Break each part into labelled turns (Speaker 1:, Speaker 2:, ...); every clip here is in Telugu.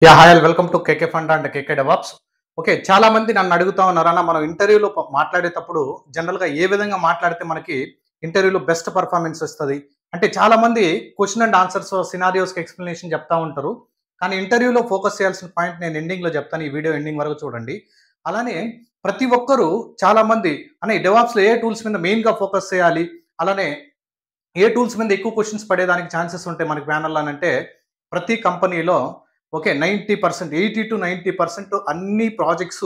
Speaker 1: Hi welcome to KK fund and KK DevOps. Okay. చాలా మంది నన్ను అడుగుతా ఉన్నారు. అన్న మనం ఇంటర్వ్యూలో మాట్లాడేటప్పుడు జనరల్‌గా ఏ విధంగా మాట్లాడితే మనకి ఇంటర్వ్యూలో బెస్ట్ పెర్ఫార్మన్స్ వస్తది? అంటే చాలా మంది క్వెషన్ అండ్ ఆన్సర్స్ సినారియోస్‌కి ఎక్స్‌ప్లనేషన్ చెప్తా ఉంటారు. కానీ ఇంటర్వ్యూలో ఫోకస్ చేయాల్సిన పాయింట్ నేను ఎండింగ్‌లో చెప్తాను. ఈ వీడియో ఎండింగ్ వరకు చూడండి. అలానే ప్రతి ఒక్కరు చాలా మంది అన్న ఈ డెవాప్స్‌లో ఏ టూల్స్ మీద మెయిన్‌గా ఫోకస్ చేయాలి? అలానే ఏ టూల్స్ మీద ఎక్కువ క్వెషన్స్ పడేదానికి ఛాన్సెస్ ఉంటాయి మనకి ప్యానెల్‌లో అనంటే ప్రతి కంపెనీలో ఓకే. 90% 80-90% అన్ని ప్రాజెక్ట్స్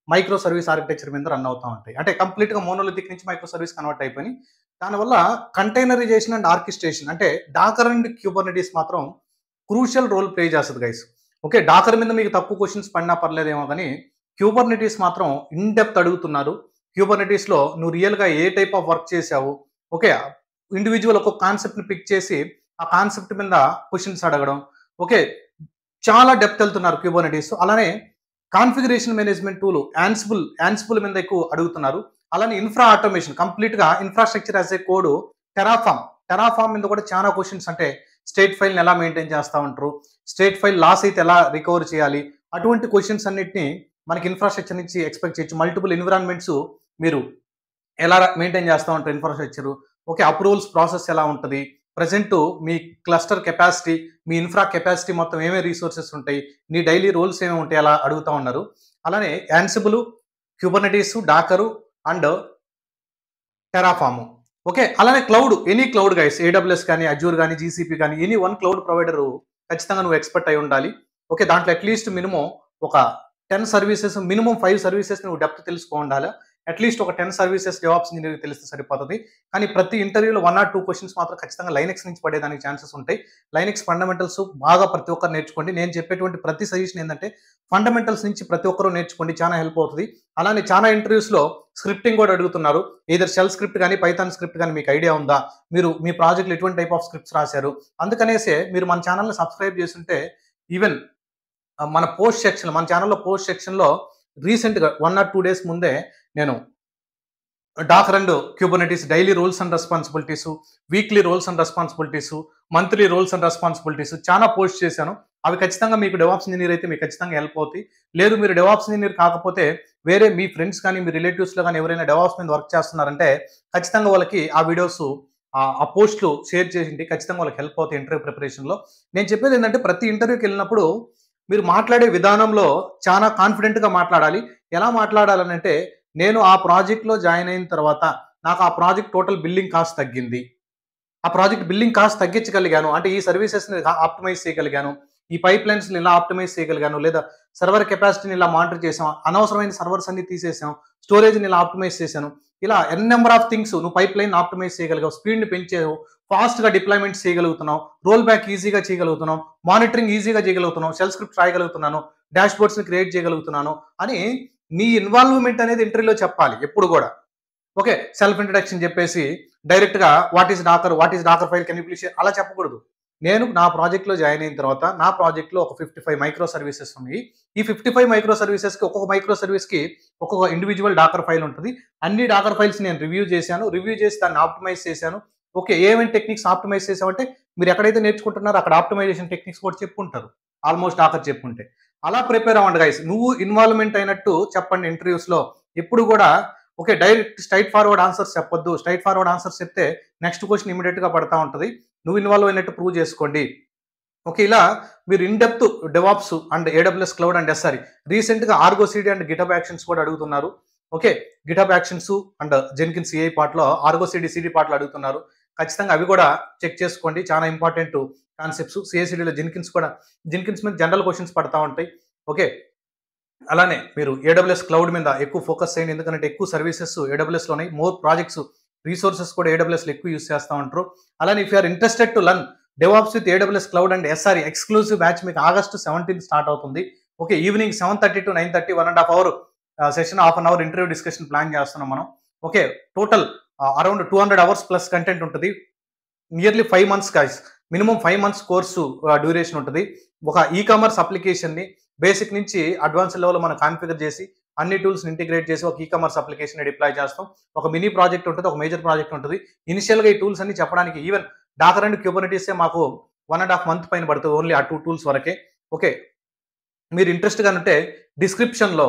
Speaker 1: మైక్రో సర్వీస్ ఆర్కిటెక్చర్ మీద రన్ అవుతా ఉంటాయి. అంటే కంప్లీట్‌గా మోనోలిథిక్ నుంచి మైక్రో సర్వీస్ కన్వర్ట్ అయిపోయినాయి. దానివల్ల కంటైనరైజేషన్ అండ్ ఆర్కెస్ట్రేషన్ అంటే డాకర్ అండ్ క్యూబర్నెటిస్ మాత్రం క్రూషియల్ రోల్ ప్లే చేస్తది గైస్. ఓకే. డాకర్ మీద మీకు తక్కువ క్వెషన్స్ పడినా పర్లేదేమో గానీ, క్యూబర్నెటిస్ మాత్రం ఇన్ డెప్త్ అడుగుతున్నారు. క్యూబర్నెటిస్‌లో నువ్వు రియల్‌గా ఏ టైప్ ఆఫ్ వర్క్ చేశావు? ఓకే. ఇండివిడ్యువల్ ఒక్కొక్క కాన్సెప్ట్‌ని పిక్ చేసి, ఆ కాన్సెప్ట్ మీద క్వెషన్స్ అడగడం. ఓకే. చాలా డెప్త్ వెళ్తున్నారు క్యూబర్నెటిస్. అలానే కాన్ఫిగరేషన్ మేనేజ్మెంట్ టూల్ యాన్సిబుల్ మీద ఎక్కువ అడుగుతున్నారు. అలానే ఇన్ఫ్రా ఆటోమేషన్ కంప్లీట్‌గా infrastructure as a code Terraform మీద కూడా చాలా క్వెషన్స్ అంటే స్టేట్ ఫైల్‌ని ఎలా మెయింటైన్ చేస్తా ఉంటారు? స్టేట్ ఫైల్ లాస్ అయితే ఎలా రికవర్ చేయాలి? అటువంటి క్వెషన్స్ అన్నిటిని మనకి ఇన్‌ఫ్రాస్ట్రక్చర్ నుంచి ఎక్స్‌పెక్ట్ చేయొచ్చు. మల్టిపుల్ ఎన్విరాన్మెంట్స్ మీరు ఎలా మెయింటైన్ చేస్తా ఉంటారు ఇన్‌ఫ్రాస్ట్రక్చర్? ఓకే. అప్రూవల్స్ ప్రాసెస్ ఎలా ఉంటది? ప్రెజెంట్ మీ క్లస్టర్ కెపాసిటీ, మీ ఇన్‌ఫ్రా కెపాసిటీ మొత్తం ఏమేమి రిసోర్సెస్ ఉంటాయి? నీ డైలీ రోల్స్ ఏమేమి ఉంటాయి? అలా అడుగుతా ఉన్నారు. అలానే Ansible, Kubernetes, Docker and Terraform. Okay. అలానే cloud, any cloud guys AWS కానీ, అజూర్ గాని, జీసీపీ గాని ఎనీ వన్ క్లౌడ్ ప్రొవైడర్ ఖచ్చితంగా నువ్వు ఎక్స్‌పర్ట్ అయి ఉండాలి. ఓకే. దాంట్లో అట్‌లీస్ట్ మినిమమ్ ఒక 10 సర్వీసెస్ మినిమమ్ 5 సర్వీసెస్ నువ్వు డెప్త్ తెలుసుకో ఉండాలా. అట్‌లీస్ట్ ఒక 10 సర్వీసెస్ డెవాప్స్ ఇంజినీర్‌కి తెలిస్తే సరిపోతది. కానీ ప్రతి ఇంటర్వ్యూలో 1 ఆర్ 2 క్వెషన్స్ మాత్రం ఖచ్చితంగా లైనక్స్ నుంచి పడేదానికి ఛాన్సెస్ ఉంటాయి. లైనక్స్ ఫండమెంటల్స్ బాగా ప్రతి ఒక్కరు నేర్చుకోండి. నేను చెప్పేటువంటి ప్రతి సజెషన్ ఏందంటే ఫండమెంటల్స్ నుంచి ప్రతి ఒక్కరు నేర్చుకోండి. చాలా హెల్ప్ అవుతది. అలానే చాలా ఇంటర్వ్యూస్‌లో స్క్రిప్టింగ్ కూడా అడుగుతున్నారు. ఎయిదర్ షెల్ స్క్రిప్ట్ గాని, పైథాన్ స్క్రిప్ట్ గాని మీకు ఐడియా ఉందా? మీరు మీ ప్రాజెక్ట్‌లో ఎటువంటి టైప్ ఆఫ్ స్క్రిప్ట్స్ రాశారు? అందుకనేసే మీరు మన ఛానెల్‌ని సబ్స్క్రైబ్ చేసుంటే ఈవెన్ మన ఛానెల్‌లో పోస్ట్ సెక్షన్‌లో రీసెంట్‌గా 1 ఆర్ 2 డేస్ ముందే నేను Docker and Kubernetes daily roles and responsibilities, weekly roles and responsibilities, monthly roles and responsibilities చాలా పోస్ట్ చేశాను. అవి ఖచ్చితంగా మీకు డెవాప్స్ ఇంజినీర్ అయితే మీకు ఖచ్చితంగా హెల్ప్ అవుతాయి. లేదు మీరు డెవాప్స్ ఇంజినీర్ కాకపోతే వేరే మీ ఫ్రెండ్స్ కానీ, మీ రిలేటివ్స్‌లో గాని ఎవరైనా డెవాప్స్ మీద వర్క్ చేస్తున్నారంటే ఖచ్చితంగా వాళ్ళకి ఆ వీడియోస్ ఆ పోస్ట్‌లు షేర్ చేయండి. ఖచ్చితంగా వాళ్ళకి హెల్ప్ అవుతాయి ఇంటర్వ్యూ ప్రిపరేషన్‌లో. నేను చెప్పేది ఏంటంటే ప్రతి ఇంటర్వ్యూకెళ్ళినప్పుడు మీరు మాట్లాడే విధానంలో చాలా కాన్ఫిడెంట్‌గా మాట్లాడాలి. ఎలా మాట్లాడాలనంటే నేను ఆ ప్రాజెక్ట్‌లో జాయిన్ అయిన తర్వాత నాకు ఆ ప్రాజెక్ట్ టోటల్ బిల్లింగ్ కాస్ట్ తగ్గింది. ఆ ప్రాజెక్ట్ బిల్లింగ్ కాస్ట్ తగ్గించగలిగాను. అంటే ఈ సర్వీసెస్‌ని ఆప్టిమైజ్ చేయగలిగాను. ఈ పైప్‌లైన్స్‌ని ఇలా ఆప్టిమైజ్ చేయగలిగాను. లేదా సర్వర్ కెపాసిటీని ఇలా మానిటర్ చేసాం. అనవసరమైన సర్వర్స్ అన్ని తీసేసాం. స్టోరేజ్‌ని ఇలా ఆప్టిమైజ్ చేశాను. ఇలా ఎన్ నంబర్ ఆఫ్ థింగ్స్ నువ్వు పైప్‌లైన్ ఆప్టిమైజ్ చేయగలిగావు. స్పీడ్‌ని పెంచావు. ఫాస్ట్‌గా డిప్లాయ్‌మెంట్స్ చేయగలుగుతున్నావు. రోల్ బ్యాక్ ఈజీగా చేయగలుగుతున్నావు. మానిటరింగ్ ఈజీగా చేయగలుగుతున్నావు. షెల్ స్క్రిప్ట్స్ రాయగలుగుతున్నాను. డాష్‌బోర్డ్స్‌ని క్రియేట్ చేయగలుగుతున్నాను అని నీ ఇన్వాల్వ్‌మెంట్ అనేది ఇంటర్వ్యూలో చెప్పాలి ఎప్పుడు గూడా. ఓకే. సెల్ఫ్ ఇంట్రడక్షన్ చెప్పేసి డైరెక్ట్‌గా what is Docker file can you please share అలా చెప్పకూడదు. నేను నా ప్రాజెక్ట్‌లో జాయిన్ అయిన తర్వాత నా ప్రాజెక్ట్‌లో ఒక 55 మైక్రో సర్వీసెస్ ఉన్నాయి. ఈ 55 మైక్రో సర్వీసెస్‌కి ఒక్కొక్క మైక్రో సర్వీస్‌కి ఒక్కొక్క ఇండివిడ్యువల్ డాకర్ ఫైల్ ఉంటది. అన్ని డాకర్ ఫైల్స్ నేను రివ్యూ చేశాను. రివ్యూ చేసి దాన్ని ఆప్టిమైజ్ చేశాను. ఓకే. ఏమేం టెక్నిక్స్ ఆప్టిమైజ్ చేసావంటే మీరు ఎక్కడైతే నేర్చుకుంటున్నారో అక్కడ ఆప్టిమైజేషన్ టెక్నిక్స్ కూడా చెప్పుంటారు. ఆల్‌మోస్ట్ డాకర్ చెప్పుంటే. అలా ప్రిపేర్ అవ్వండి గైస్. నువ్వు ఇన్వాల్వ్‌మెంట్ అయినట్టు చెప్పండి ఇంటర్వ్యూస్‌లో. ఎప్పుడు కూడా okay. Direct straight forward answers చెప్పొద్దు. స్ట్రెయిట్ ఫార్వర్డ్ ఆన్సర్స్ చెప్తే నెక్స్ట్ క్వెషన్ ఇమ్మీడియేట్‌గా పడతా ఉంటది. నువ్వు ఇన్వాల్వ్ అయినట్టు ప్రూవ్ చేసుకోండి. ఓకే. ఇలా మీరు in depth DevOps and AWS cloud and SRE రీసెంట్‌గా Argo CD and GitHub actions కూడా అడుగుతున్నారు. Okay. GitHub actions and Jenkins AI పార్ట్‌లో ఆర్గో సీడీ పార్ట్‌లో అడుగుతున్నారు. ఖచ్చితంగా అవి కూడా చెక్ చేసుకోండి. చాలా ఇంపార్టెంట్ కాన్సెప్ట్స్. సీఐసీడీలో జెన్కిన్స్ మీద జనరల్ క్వెషన్స్ పడతా ఉంటాయి. ఓకే. అలానే మీరు ఏడబ్ల్యూఎస్ క్లౌడ్ మీద ఎక్కువ ఫోకస్ చేయండి. ఎందుకంటే ఎక్కువ సర్వీసెస్ ఏడబ్ల్యూఎస్‌లో ఉన్నాయి. మోర్ ప్రాజెక్ట్స్, రిసోర్సెస్ కూడా ఏడబ్ల్యూఎస్‌లో ఎక్కువ యూజ్ చేస్తా ఉంటారు. అలానే if you are interested to learn DevOps with AWS cloud and SRE exclusive batch మీకు ఆగస్ట్ 17 స్టార్ట్ అవుతుంది. Okay. Evening 7:30 to 9:30 1 ½ hour session half an hour interview discussion plan చేస్తున్నాం మనం. Okay. Total around 200 hours plus content ఉంటది. Nearly 5 months guys. Minimum 5 months course duration ఉంటది. ఒక కామర్స్ అప్లికేషన్‌ని బేసిక్ నుంచి అడ్వాన్స్ లెవెల్‌లో మనం కాన్ఫిగర్ చేసి, అన్ని టూల్స్‌ని ఇంటిగ్రేట్ చేసి ఒక కామర్స్ అప్లికేషన్‌ని డిప్లాయ్ చేస్తాం. ఒక మినీ ప్రాజెక్ట్ ఉంటది. ఒక మేజర్ ప్రాజెక్ట్ ఉంటది. ఇనిషియల్‌గా ఈ టూల్స్ అన్ని చెప్పడానికి ఈవెన్ డాకర్ అండ్ క్యూబర్నెటిసే మాకు 1 ½ మంత్ పైన పడుతది. ఓన్లీ ఆ 2 టూల్స్ వరకే. ఓకే. మీరు ఇంట్రెస్ట్‌గా ఉంటే డిస్క్రిప్షన్‌లో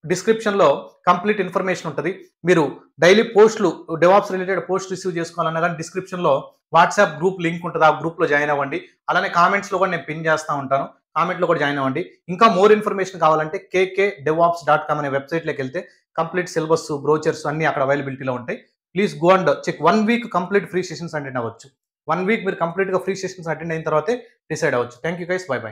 Speaker 1: డిస్క్రిప్షన్‌లో కంప్లీట్ ఇన్ఫర్మేషన్ ఉంటది. మీరు డైలీ పోస్ట్‌లు డెవాప్స్ రిలేటెడ్ పోస్ట్ రిసీవ్ చేసుకోవాలన్నా గాని డిస్క్రిప్షన్‌లో వాట్సాప్ గ్రూప్ లింక్ ఉంటది. ఆ గ్రూప్‌లో జాయిన్ అవ్వండి. అలానే కామెంట్స్‌లో కూడా నేను పిన్ చేస్తా ఉంటాను. కామెంట్‌లో కూడా జాయిన్ అవ్వండి. ఇంకా మోర్ ఇన్ఫర్మేషన్ కావాలంటే kkdevops.com అనే వెబ్‌సైట్‌లోకెళ్తే కంప్లీట్ సిలబస్, బ్రోచర్స్ అన్నీ అక్కడ అవైలబిలిటీలో ఉంటాయి. Please go and check. 1 week complete free sessions attend అవ్వచ్చు. 1 వీక్ మీరు కంప్లీట్‌గా ఫ్రీ సెషన్స్ అటెండ్ అయిన తర్వాతే డిసైడ్ అవ్వచ్చు. Thank you guys. By by.